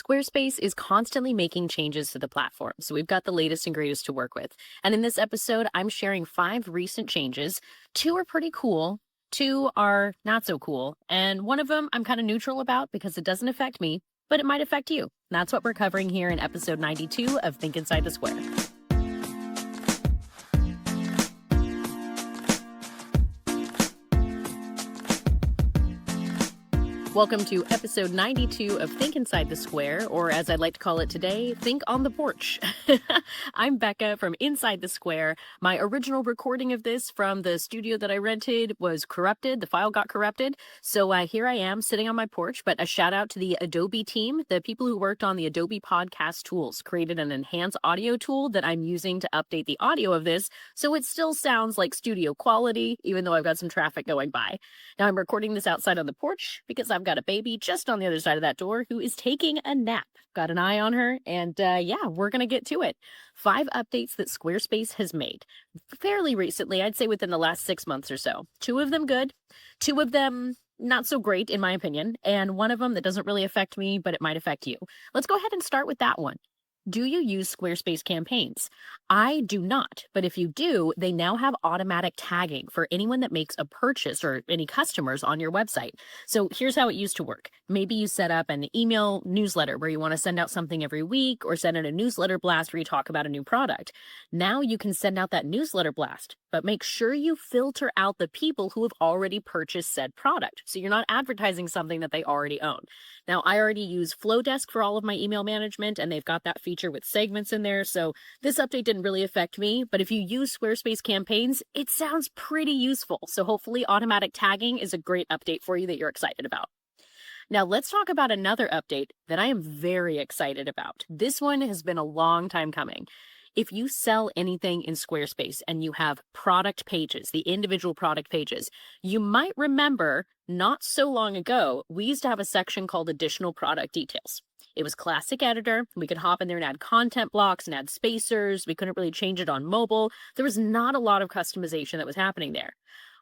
Squarespace is constantly making changes to the platform, so we've got the latest and greatest to work with. And in this episode, I'm sharing 5 recent changes. 2 are pretty cool, 2 are not so cool, and one of them I'm kind of neutral about because it doesn't affect me, but it might affect you. That's what we're covering here in episode 92 of Think Inside the Square. Welcome to episode 92 of Think Inside the Square, or as I'd like to call it today, Think on the Porch. I'm Becca from Inside the Square. My original recording of this from the studio that I rented was corrupted. The file got corrupted. So here I am sitting on my porch, but a shout out to the Adobe team. The people who worked on the Adobe podcast tools created an enhanced audio tool that I'm using to update the audio of this, so it still sounds like studio quality, even though I've got some traffic going by. Now I'm recording this outside on the porch because I've got a baby just on the other side of that door who is taking a nap. Got an eye on her, and we're going to get to it. 5 updates that Squarespace has made fairly recently, I'd say within the last 6 months or so. 2 of them good, 2 of them not so great in my opinion, and one of them that doesn't really affect me, but it might affect you. Let's go ahead and start with that one. Do you use Squarespace Campaigns? I do not, but if you do, they now have automatic tagging for anyone that makes a purchase or any customers on your website. So here's how it used to work. Maybe you set up an email newsletter where you want to send out something every week, or send out a newsletter blast where you talk about a new product. Now you can send out that newsletter blast, but make sure you filter out the people who have already purchased said product, so you're not advertising something that they already own. Now, I already use Flowdesk for all of my email management, and they've got that feature with segments in there, so this update didn't really affect me, but if you use Squarespace Campaigns, it sounds pretty useful, so hopefully automatic tagging is a great update for you that you're excited about. Now, let's talk about another update that I am very excited about. This one has been a long time coming. If you sell anything in Squarespace and you have product pages, the individual product pages, you might remember not so long ago, we used to have a section called additional product details. It was classic editor. We could hop in there and add content blocks and add spacers. We couldn't really change it on mobile. There was not a lot of customization that was happening there.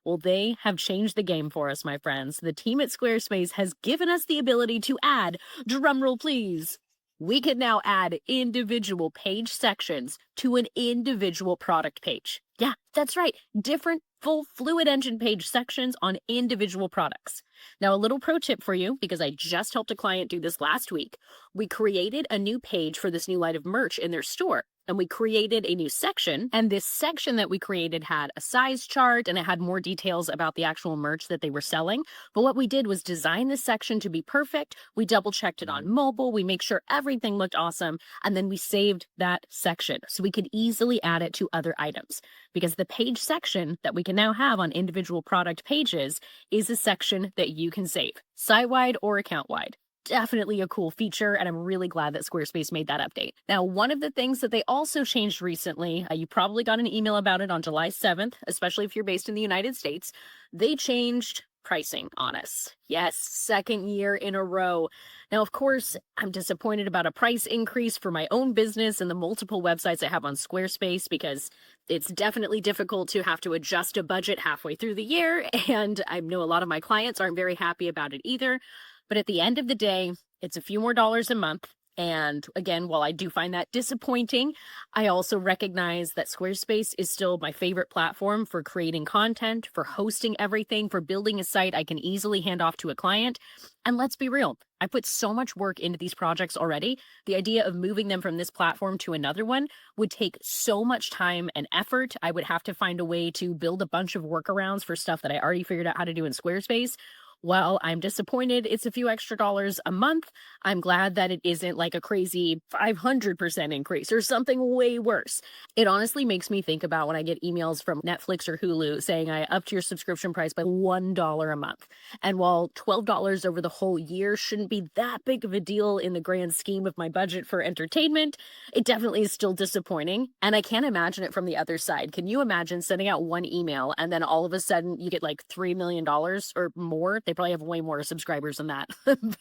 Well, they have changed the game for us, my friends. The team at Squarespace has given us the ability to add, drumroll please, we can now add individual page sections to an individual product page. Yeah, that's right. Different full Fluid Engine page sections on individual products. Now, a little pro tip for you, because I just helped a client do this last week. We created a new page for this new line of merch in their store, and we created a new section. And this section that we created had a size chart, and it had more details about the actual merch that they were selling. But what we did was design this section to be perfect. We double checked it on mobile. We make sure everything looked awesome. And then we saved that section so we could easily add it to other items. Because the page section that we can now have on individual product pages is a section that you can save, site-wide or account-wide. Definitely a cool feature, and I'm really glad that Squarespace made that update. Now, one of the things that they also changed recently, you probably got an email about it on July 7th, especially if you're based in the United States, they changed pricing on us. Yes, 2nd year in a row. Now, of course, I'm disappointed about a price increase for my own business and the multiple websites I have on Squarespace, because it's definitely difficult to have to adjust a budget halfway through the year, and I know a lot of my clients aren't very happy about it either. But at the end of the day, it's a few more dollars a month. And again, while I do find that disappointing, I also recognize that Squarespace is still my favorite platform for creating content, for hosting everything, for building a site I can easily hand off to a client. And let's be real, I put so much work into these projects already. The idea of moving them from this platform to another one would take so much time and effort. I would have to find a way to build a bunch of workarounds for stuff that I already figured out how to do in Squarespace. While I'm disappointed it's a few extra dollars a month, I'm glad that it isn't like a crazy 500% increase or something way worse. It honestly makes me think about when I get emails from Netflix or Hulu saying I upped your subscription price by $1 a month. And while $12 over the whole year shouldn't be that big of a deal in the grand scheme of my budget for entertainment, it definitely is still disappointing. And I can't imagine it from the other side. Can you imagine sending out one email and then all of a sudden you get like $3 million or more? They probably have way more subscribers than that,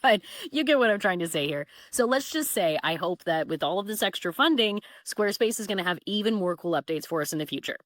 but you get what I'm trying to say here. So let's just say I hope that with all of this extra funding, Squarespace is going to have even more cool updates for us in the future.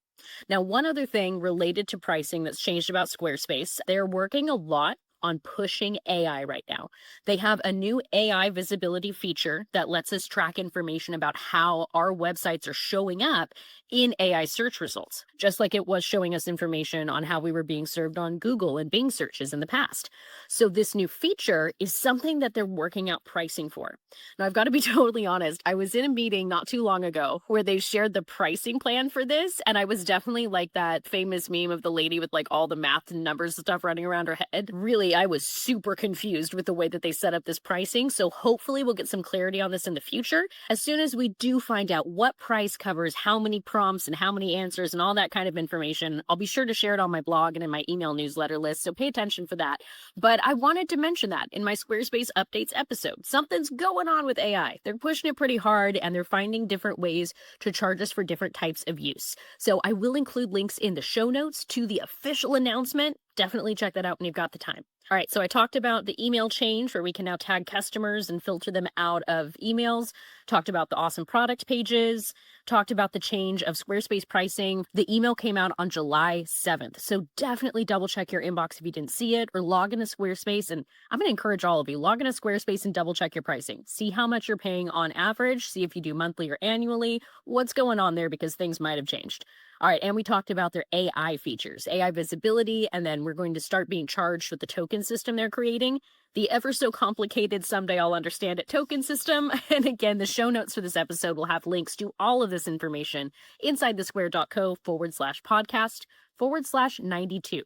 Now, one other thing related to pricing that's changed about Squarespace, they're working a lot on pushing AI right now. They have a new AI visibility feature that lets us track information about how our websites are showing up in AI search results, just like it was showing us information on how we were being served on Google and Bing searches in the past. So this new feature is something that they're working out pricing for. Now, I've got to be totally honest. I was in a meeting not too long ago where they shared the pricing plan for this, and I was definitely like that famous meme of the lady with like all the math and numbers and stuff running around her head. Really, I was super confused with the way that they set up this pricing. So hopefully we'll get some clarity on this in the future. As soon as we do find out what price covers how many prompts and how many answers and all that kind of information, I'll be sure to share it on my blog and in my email newsletter list. So pay attention for that. But I wanted to mention that in my Squarespace updates episode. Something's going on with AI. They're pushing it pretty hard and they're finding different ways to charge us for different types of use. So I will include links in the show notes to the official announcement. Definitely check that out when you've got the time. All right, so I talked about the email change where we can now tag customers and filter them out of emails, talked about the awesome product pages, talked about the change of Squarespace pricing. The email came out on July 7th, so definitely double check your inbox if you didn't see it or log into Squarespace. And I'm going to encourage all of you, log into Squarespace and double check your pricing. See how much you're paying on average, see if you do monthly or annually, what's going on there because things might have changed. All right, and we talked about their AI features, AI visibility, and then we're going to start being charged with the token system they're creating. The ever so complicated, someday I'll understand it token system. And again, the show notes for this episode will have links to all of this information inside thesquare.co/podcast/92.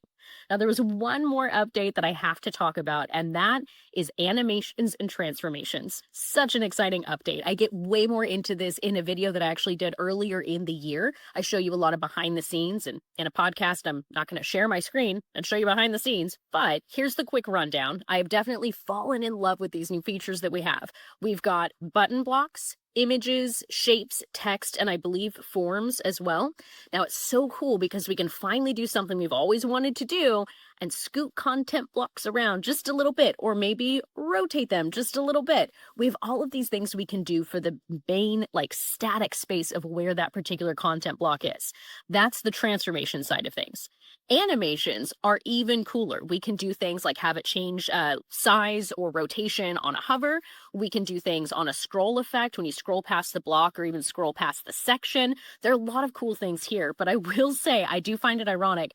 Now, there was one more update that I have to talk about, and that is animations and transformations. Such an exciting update. I get way more into this in a video that I actually did earlier in the year. I show you a lot of behind the scenes, and in a podcast, I'm not going to share my screen and show you behind the scenes, but here's the quick rundown. I have definitely fallen in love with these new features that we have. We've got button blocks, images, shapes, text, and I believe forms as well. Now it's so cool because we can finally do something we've always wanted to do and scoot content blocks around just a little bit, or maybe rotate them just a little bit. We have all of these things we can do for the main like static space of where that particular content block is. That's the transformation side of things. Animations are even cooler. We can do things like have it change size or rotation on a hover. We can do things on a scroll effect when you scroll past the block or even scroll past the section. There are a lot of cool things here, but I will say I do find it ironic.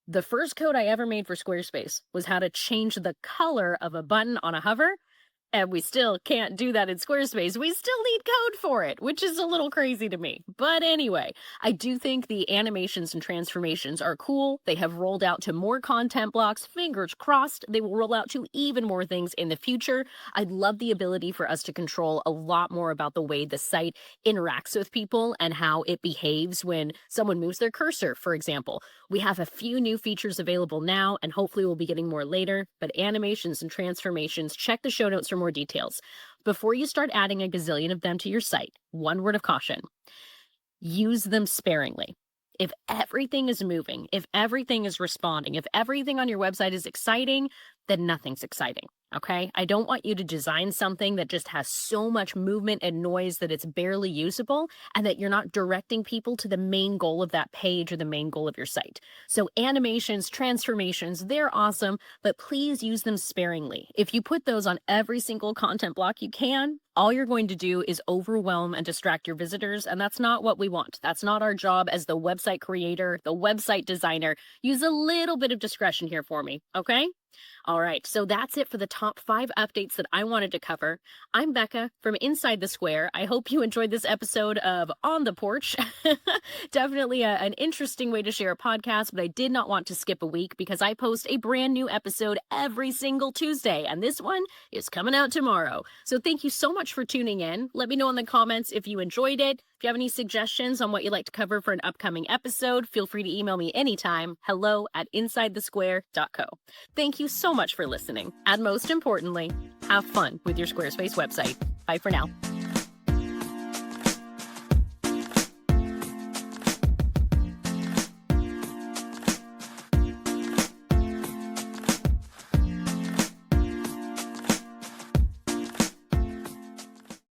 The first code I ever made for Squarespace was how to change the color of a button on a hover. And we still can't do that in Squarespace. We still need code for it, which is a little crazy to me. But anyway, I do think the animations and transformations are cool. They have rolled out to more content blocks. Fingers crossed, they will roll out to even more things in the future. I'd love the ability for us to control a lot more about the way the site interacts with people and how it behaves when someone moves their cursor, for example. We have a few new features available now, and hopefully we'll be getting more later. But animations and transformations, check the show notes for more details. Before you start adding a gazillion of them to your site, one word of caution: use them sparingly. If everything is moving, if everything is responding, if everything on your website is exciting, then nothing's exciting. Okay? I don't want you to design something that just has so much movement and noise that it's barely usable and that you're not directing people to the main goal of that page or the main goal of your site. So animations, transformations, they're awesome, but please use them sparingly. If you put those on every single content block you can, all you're going to do is overwhelm and distract your visitors, and that's not what we want. That's not our job as the website creator, the website designer. Use a little bit of discretion here for me, okay? All right, so that's it for the top 5 updates that I wanted to cover. I'm Becca from Inside the Square. I hope you enjoyed this episode of On the Porch. Definitely an interesting way to share a podcast, but I did not want to skip a week because I post a brand new episode every single Tuesday, and this one is coming out tomorrow. So thank you so much for tuning in. Let me know in the comments if you enjoyed it. If you have any suggestions on what you'd like to cover for an upcoming episode, feel free to email me anytime, hello@insidethesquare.co. Thank you so much for listening. And most importantly, have fun with your Squarespace website. Bye for now.